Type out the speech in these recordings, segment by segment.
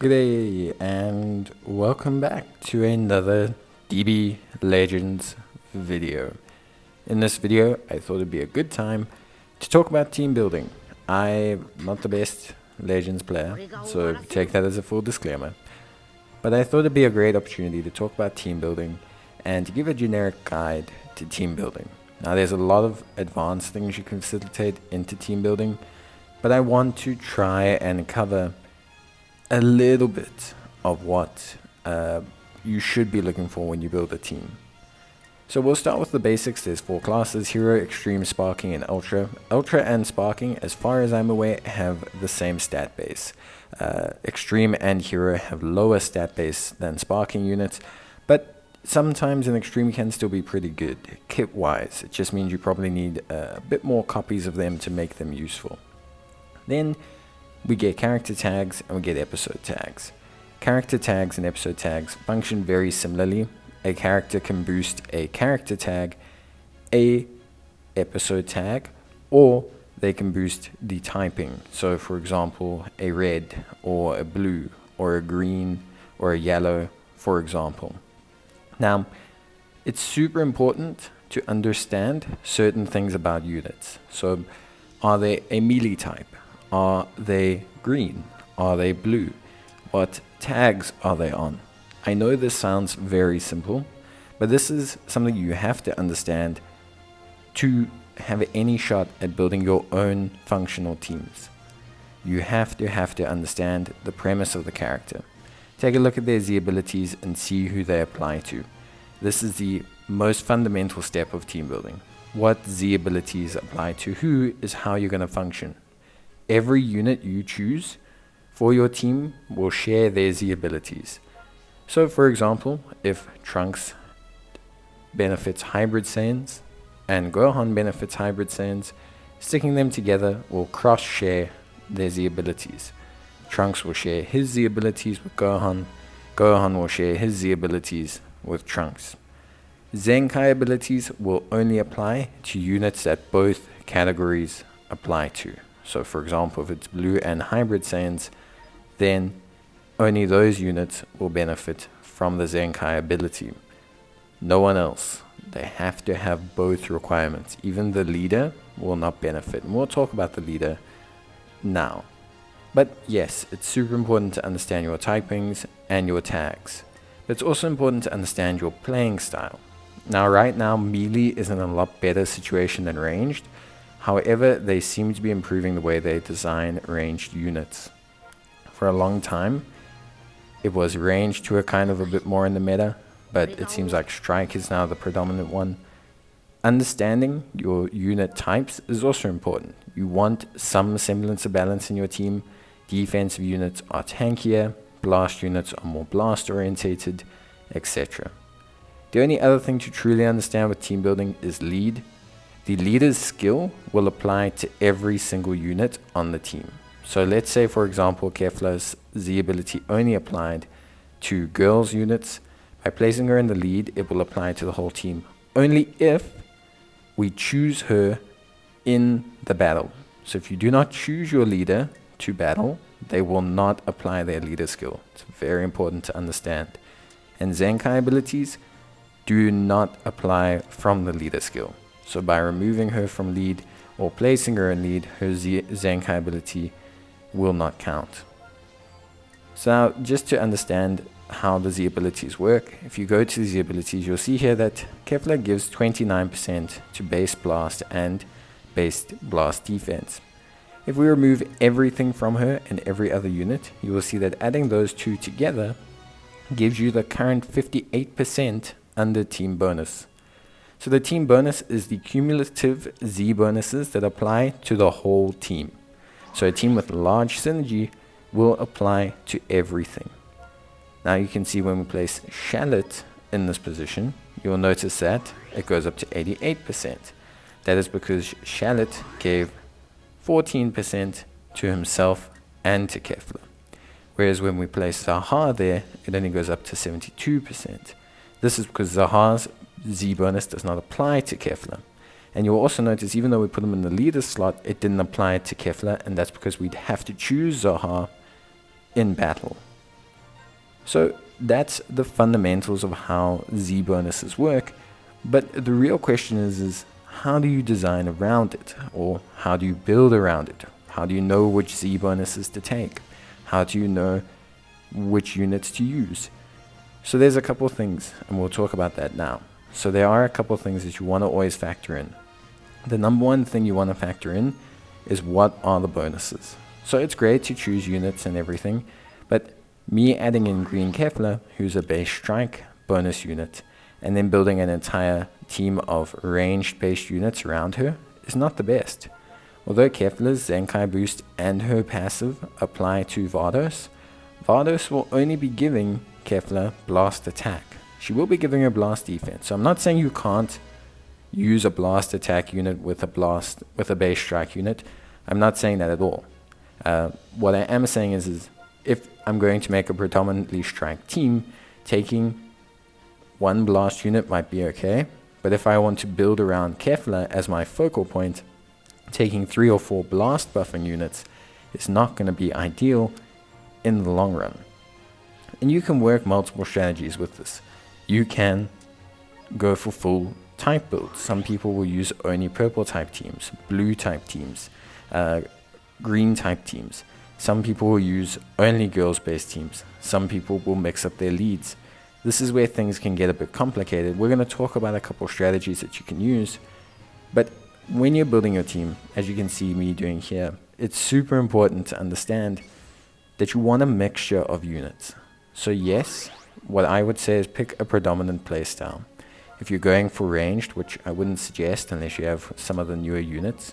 Good day and welcome back to another DB Legends video. In this video, I thought it'd be a good time to talk about team building. I'm not the best Legends player, so take that as a full disclaimer. But I thought it'd be a great opportunity to talk about team building and to give a generic guide to team building. Now there's a lot of advanced things you can facilitate into team building, but I want to try and cover a little bit of what you should be looking for when you build a team. So we'll start with the basics. There's 4 classes: Hero, Extreme, Sparking, and Ultra. Ultra and Sparking, as far as I'm aware, have the same stat base. Extreme and Hero have lower stat base than Sparking units, but sometimes an Extreme can still be pretty good kit-wise. It just means you probably need a bit more copies of them to make them useful. Then we get character tags and we get episode tags. Character tags and episode tags function very similarly. A character can boost a character tag, a episode tag, or they can boost the typing. So for example, a red or a blue or a green or a yellow, for example. Now, it's super important to understand certain things about units. So are they a melee type? Are they green? Are they blue? What tags are they on? I know this sounds very simple, but this is something you have to understand to have any shot at building your own functional teams. You have to understand the premise of the character. Take a look at their Z abilities and see who they apply to. This is the most fundamental step of team building. What Z abilities apply to who is how you're going to function. Every unit you choose for your team will share their Z abilities. So for example, if Trunks benefits Hybrid Saiyans and Gohan benefits Hybrid Saiyans, sticking them together will cross-share their Z abilities. Trunks will share his Z abilities with Gohan, Gohan will share his Z abilities with Trunks. Zenkai abilities will only apply to units that both categories apply to. So for example, if it's Blue and Hybrid Saiyans, then only those units will benefit from the Zenkai ability. No one else. They have to have both requirements. Even the leader will not benefit. And we'll talk about the leader now. But yes, it's super important to understand your typings and your tags. But it's also important to understand your playing style. Now right now, melee is in a lot better situation than ranged. However, they seem to be improving the way they design ranged units. For a long time, it was ranged who are kind of a bit more in the meta, but it seems like strike is now the predominant one. Understanding your unit types is also important. You want some semblance of balance in your team. Defensive units are tankier, blast units are more blast orientated, etc. The only other thing to truly understand with team building is lead. The leader's skill will apply to every single unit on the team. So let's say, for example, Kefla's Z ability only applied to girls units. By placing her in the lead, it will apply to the whole team, only if we choose her in the battle. So if you do not choose your leader to battle, they will not apply their leader skill. It's very important to understand. And Zenkai abilities do not apply from the leader skill. So by removing her from lead or placing her in lead, her Zenkai ability will not count. So now, just to understand how the Z abilities work, if you go to the Z abilities, you'll see here that Kefla gives 29% to base blast and base blast defense. If we remove everything from her and every other unit, you will see that adding those two together gives you the current 58% under team bonus. So the team bonus is the cumulative Z bonuses that apply to the whole team. So a team with large synergy will apply to everything. Now you can see when we place Shallot in this position, you'll notice that it goes up to 88%. That is because Shallot gave 14% to himself and to Kefla. Whereas when we place Zahar there, it only goes up to 72%. This is because Zahar's Z bonus does not apply to Kefla. And you'll also notice, even though we put him in the leader slot, it didn't apply to Kefla, and that's because we'd have to choose Zahar in battle. So that's the fundamentals of how Z bonuses work, but the real question is how do you design around it, or how do you build around it? How do you know which Z bonuses to take? How do you know which units to use? So there's a couple of things, and we'll talk about that now. So there are a couple of things that you want to always factor in. The number one thing you want to factor in is what are the bonuses. So it's great to choose units and everything, but me adding in Green Kefla, who's a base strike bonus unit, and then building an entire team of ranged-based units around her is not the best. Although Kefla's Zenkai boost and her passive apply to Vardos, Vardos will only be giving Kefla blast attack. She will be giving her blast defense. So I'm not saying you can't use a blast attack unit with a base strike unit. I'm not saying that at all. What I am saying is if I'm going to make a predominantly strike team, taking one blast unit might be okay. But if I want to build around Kefla as my focal point, taking 3 or 4 blast buffing units is not going to be ideal in the long run. And you can work multiple strategies with this. You can go for full type builds. Some people will use only purple type teams, blue type teams, green type teams. Some people will use only girls based teams. Some people will mix up their leads. This is where things can get a bit complicated. We're going to talk about a couple strategies that you can use, but when you're building your team, as you can see me doing here, it's super important to understand that you want a mixture of units. So yes, what I would say is pick a predominant playstyle. If you're going for ranged, which I wouldn't suggest unless you have some of the newer units,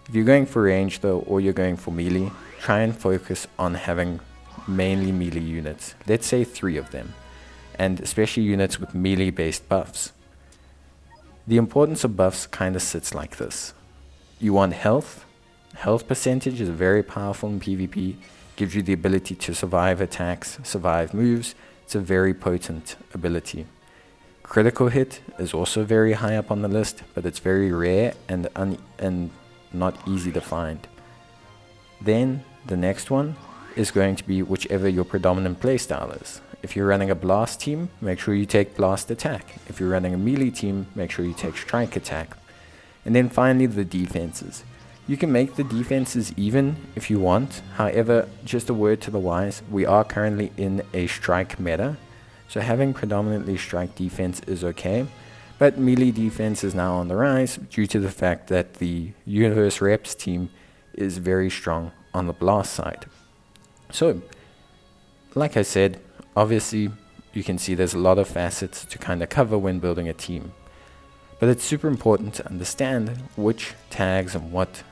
if you're going for ranged though, or you're going for melee, try and focus on having mainly melee units. Let's say 3 of them, and especially units with melee based buffs. The importance of buffs kind of sits like this. You want health. Health percentage is very powerful in PvP. Gives you the ability to survive attacks, survive moves. It's a very potent ability. Critical hit is also very high up on the list, but it's very rare and not easy to find. Then the next one is going to be whichever your predominant playstyle is. If you're running a blast team, make sure you take blast attack. If you're running a melee team, make sure you take strike attack. And then finally the defenses. You can make the defenses even if you want. However, just a word to the wise, we are currently in a strike meta. So having predominantly strike defense is okay. But melee defense is now on the rise due to the fact that the Universe Reps team is very strong on the blast side. So, like I said, obviously you can see there's a lot of facets to kind of cover when building a team. But it's super important to understand which tags and what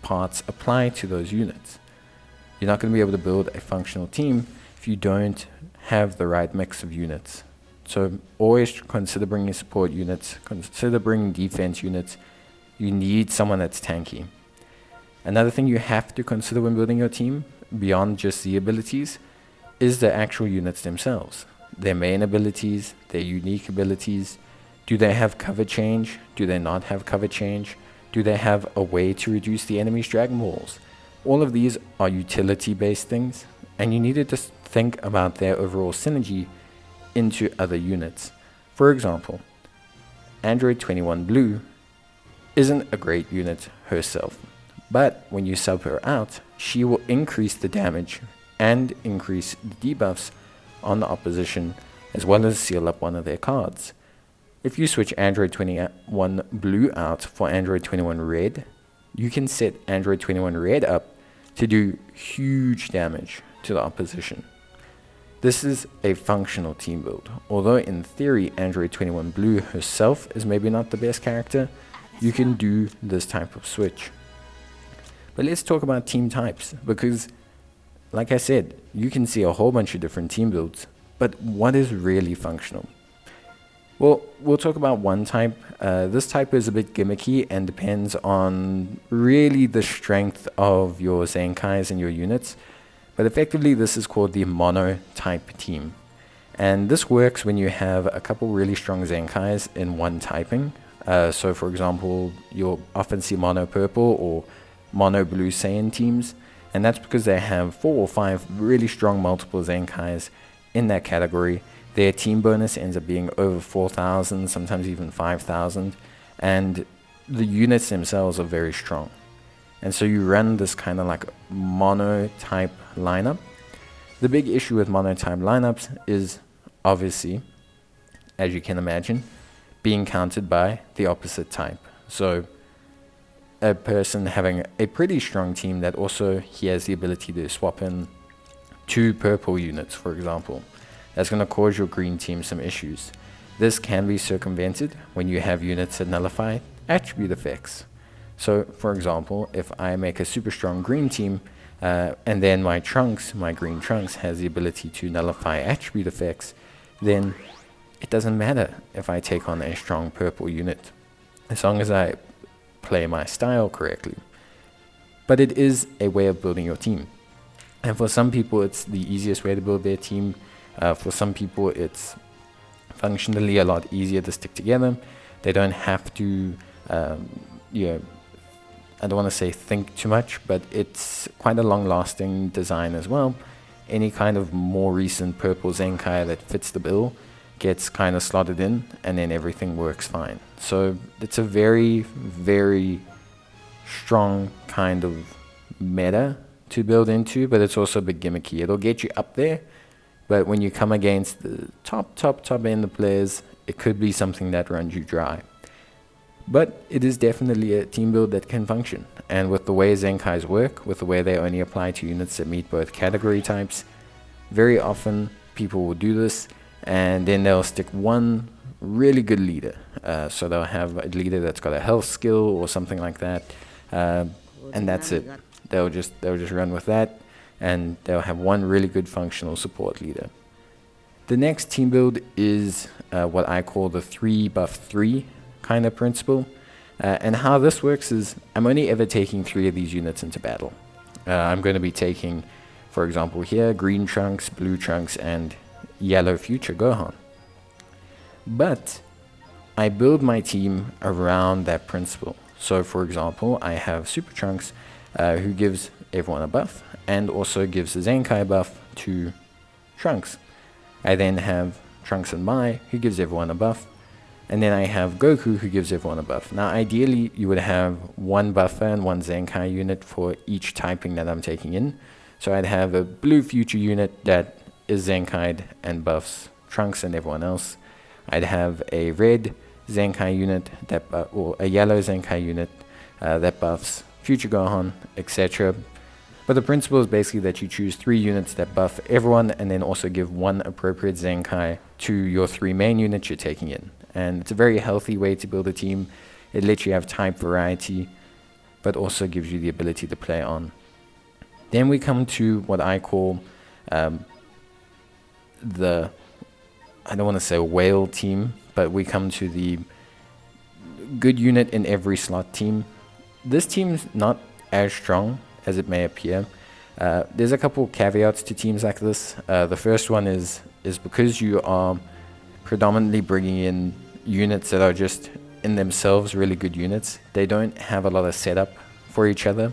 parts apply to those units. You're not going to be able to build a functional team if you don't have the right mix of units. So always consider bringing support units, consider bringing defense units. You need someone that's tanky. Another thing you have to consider when building your team, beyond just the abilities, is the actual units themselves. Their main abilities, their unique abilities. Do they have cover change? Do they not have cover change? Do they have a way to reduce the enemy's Dragon Balls? All of these are utility-based things, and you need to just think about their overall synergy into other units. For example, Android 21 Blue isn't a great unit herself, but when you sub her out, she will increase the damage and increase the debuffs on the opposition, as well as seal up one of their cards. If you switch Android 21 Blue out for Android 21 Red, you can set Android 21 Red up to do huge damage to the opposition. This is a functional team build. Although in theory Android 21 Blue herself is maybe not the best character, you can do this type of switch. But let's talk about team types, because like I said, you can see a whole bunch of different team builds, but what is really functional? Well, we'll talk about one type. This type is a bit gimmicky and depends on really the strength of your Zenkais and your units. But effectively, this is called the mono type team. And this works when you have a couple really strong Zenkais in one typing. So for example, you'll often see mono purple or mono blue Saiyan teams. And that's because they have 4 or 5 really strong multiple Zenkais in that category, their team bonus ends up being over 4,000, sometimes even 5,000, and the units themselves are very strong. And so you run this kind of like mono type lineup. The big issue with mono type lineups is obviously, as you can imagine, being countered by the opposite type. So a person having a pretty strong team that also he has the ability to swap in 2 purple units, for example, that's going to cause your green team some issues. This can be circumvented when you have units that nullify attribute effects. So, for example, if I make a super strong green team, and then my green trunks, has the ability to nullify attribute effects, then it doesn't matter if I take on a strong purple unit, as long as I play my style correctly. But it is a way of building your team. And for some people, it's the easiest way to build their team. For some people, it's functionally a lot easier to stick together. They don't have to, I don't want to say think too much, but it's quite a long-lasting design as well. Any kind of more recent purple Zenkai that fits the bill gets kind of slotted in, and then everything works fine. So it's a very, very strong kind of meta to build into, but it's also a bit gimmicky. It'll get you up there, but when you come against the top end of players, it could be something that runs you dry. But it is definitely a team build that can function. And with the way Zenkais work, with the way they only apply to units that meet both category types, very often people will do this, and then they'll stick one really good leader. So they'll have a leader that's got a health skill or something like that, and that's it. They'll just run with that, and they'll have one really good functional support leader. The next team build is what I call the 3 buff 3 kind of principle. And how this works is I'm only ever taking 3 of these units into battle. I'm going to be taking, for example here, green Trunks, blue Trunks, and yellow future Gohan. But I build my team around that principle. So for example, I have Super Trunks, who gives everyone a buff, and also gives the Zenkai buff to Trunks. I then have Trunks and Mai, who gives everyone a buff, and then I have Goku, who gives everyone a buff. Now ideally you would have one buffer and one Zenkai unit for each typing that I'm taking in. So I'd have a blue future unit that is Zenkai'd and buffs Trunks and everyone else. I'd have a red Zenkai unit that or a yellow Zenkai unit that buffs future Gohan, etc. But the principle is basically that you choose 3 units that buff everyone, and then also give one appropriate Zenkai to your 3 main units you're taking in. And it's a very healthy way to build a team. It lets you have type variety, but also gives you the ability to play on. Then we come to what I call the, I don't want to say whale team, but we come to the good unit in every slot team. This team's not as strong as it may appear. There's a couple caveats to teams like this. The first one is because you are predominantly bringing in units that are just in themselves really good units, they don't have a lot of setup for each other.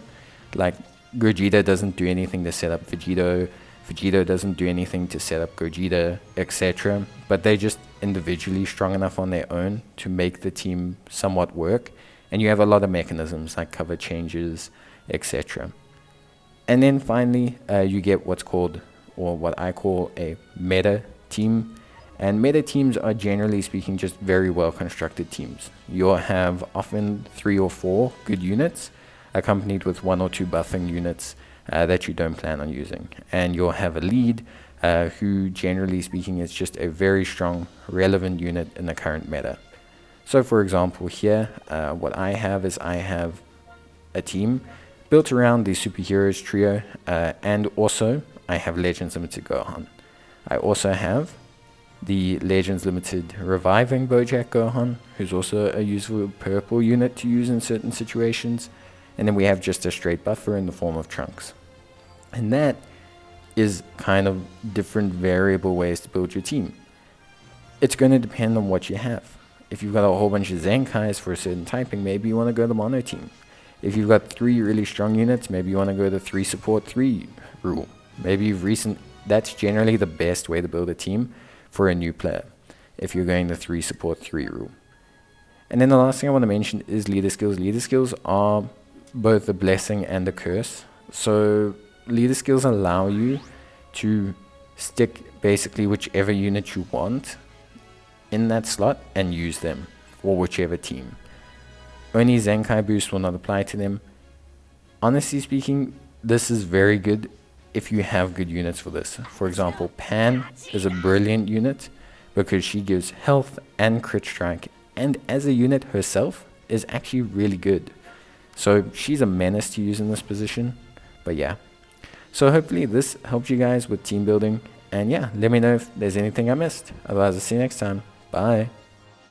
Like Gogeta doesn't do anything to set up Vegito, Vegito doesn't do anything to set up Gogeta, etc. But they're just individually strong enough on their own to make the team somewhat work. And you have a lot of mechanisms like cover changes, etc. And then finally, you get what's called, or what I call, a meta team. And meta teams are, generally speaking, just very well constructed teams. You'll have often 3 or 4 good units, accompanied with 1 or 2 buffing units that you don't plan on using. And you'll have a lead who, generally speaking, is just a very strong, relevant unit in the current meta. So for example here, what I have is I have a team built around the Superheroes trio, and also I have Legends Limited Gohan. I also have the Legends Limited Reviving Bojack Gohan, who's also a useful purple unit to use in certain situations. And then we have just a straight buffer in the form of Trunks. And that is kind of different variable ways to build your team. It's going to depend on what you have. If you've got a whole bunch of Zenkais for a certain typing, maybe you want to go the mono team. If you've got 3 really strong units, maybe you want to go the 3 support 3 rule. Maybe you've that's generally the best way to build a team for a new player if you're going the 3 support 3 rule. And then the last thing I want to mention is leader skills. Leader skills are both a blessing and a curse. So leader skills allow you to stick basically whichever unit you want in that slot and use them for whichever team. Only Zenkai boost will not apply to them. Honestly speaking, this is very good if you have good units for this. For example, Pan is a brilliant unit because she gives health and crit strike, and as a unit herself is actually really good. So she's a menace to use in this position. But yeah, so hopefully this helped you guys with team building, and yeah, let me know if there's anything I missed. Otherwise, I'll see you next time. Bye.